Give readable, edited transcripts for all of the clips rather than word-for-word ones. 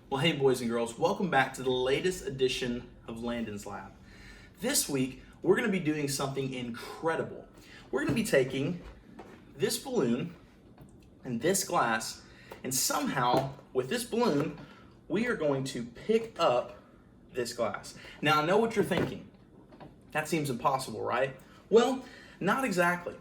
Well, hey boys and girls, welcome back to the latest edition of Landon's Lab. This week, we're going to be doing something incredible. We're going to be taking this balloon and this glass, and somehow, with this balloon, we are going to pick up this glass. Now, I know what you're thinking. That seems impossible, right? Well, not exactly.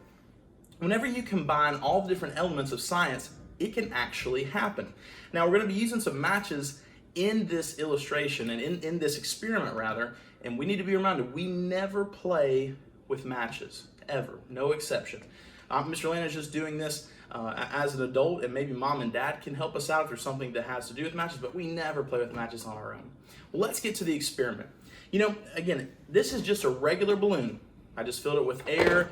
Whenever you combine all the different elements of science, it can actually happen. Now, we're going to be using some matches in this illustration and in this experiment rather, and we need to be reminded we never play with matches, ever, no exception. Mr. Landon is just doing this as an adult, and maybe mom and dad can help us out if there's something that has to do with matches, but we never play with matches on our own. Well, let's get to the experiment. You know, again, this is just a regular balloon. I just filled it with air.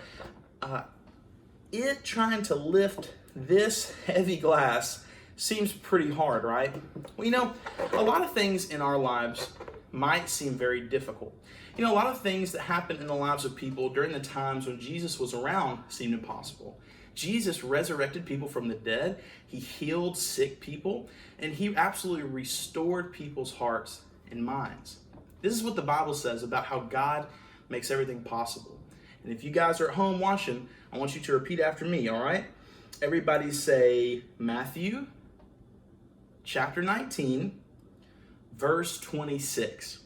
It trying to lift this heavy glass seems pretty hard, right? Well, you know, a lot of things in our lives might seem very difficult. You know, a lot of things that happen in the lives of people during the times when Jesus was around seemed impossible. Jesus resurrected people from the dead. He healed sick people, and he absolutely restored people's hearts and minds. This is what the Bible says about how God makes everything possible. And if you guys are at home watching, I want you to repeat after me, all right? Everybody say Matthew chapter 19, verse 26.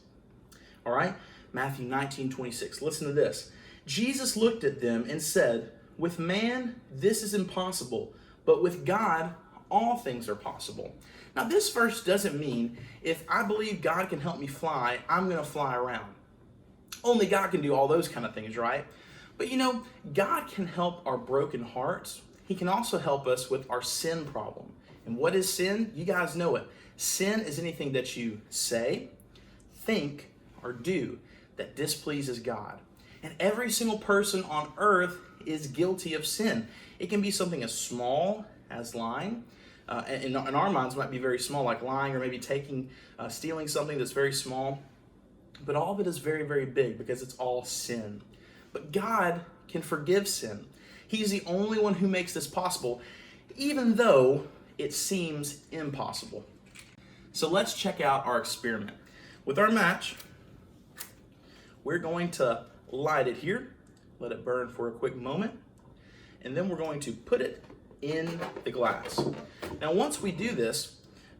All right? Matthew 19:26. Listen to this. Jesus looked at them and said, "With man, this is impossible, but with God, all things are possible." Now, this verse doesn't mean if I believe God can help me fly, I'm going to fly around. Only God can do all those kind of things, right? But you know, God can help our broken hearts. He can also help us with our sin problem. And what is sin? You guys know it. Sin is anything that you say, think, or do that displeases God. And every single person on earth is guilty of sin. It can be something as small as lying. In our minds, it might be very small, like lying or maybe stealing something that's very small. But all of it is very, very big because it's all sin. But God can forgive sin. He's the only one who makes this possible, even though it seems impossible. So let's check out our experiment. With our match, we're going to light it here, let it burn for a quick moment, and then we're going to put it in the glass. Now, once we do this,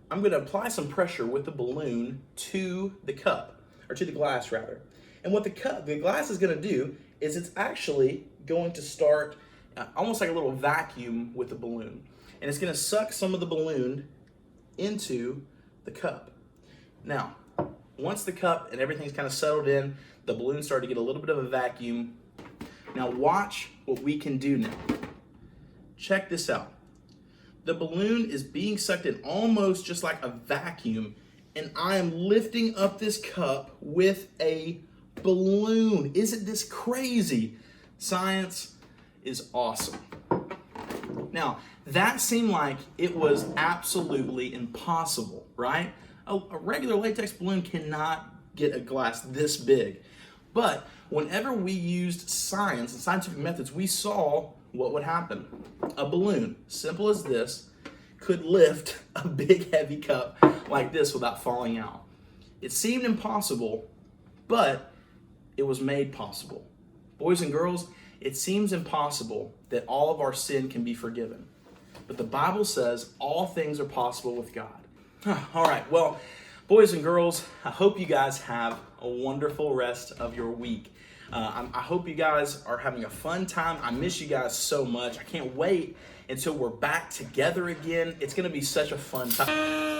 I'm going to apply some pressure with the balloon to the cup, or to the glass rather. And what the glass is going to do is it's actually going to start almost like a little vacuum with the balloon. And it's going to suck some of the balloon into the cup. Now, once the cup and everything's kind of settled in, the balloon started to get a little bit of a vacuum. Now watch what we can do now. Check this out. The balloon is being sucked in almost just like a vacuum, and I am lifting up this cup with a balloon. Isn't this crazy? Science is awesome. Now, that seemed like it was absolutely impossible, right? A regular latex balloon cannot get a glass this big. But whenever we used science and scientific methods, we saw what would happen. A balloon, simple as this, could lift a big heavy cup like this without falling out. It seemed impossible, but it was made possible. Boys and girls, it seems impossible that all of our sin can be forgiven. But the Bible says all things are possible with God. All right, well, boys and girls, I hope you guys have a wonderful rest of your week. I hope you guys are having a fun time. I miss you guys so much. I can't wait until we're back together again. It's going to be such a fun time.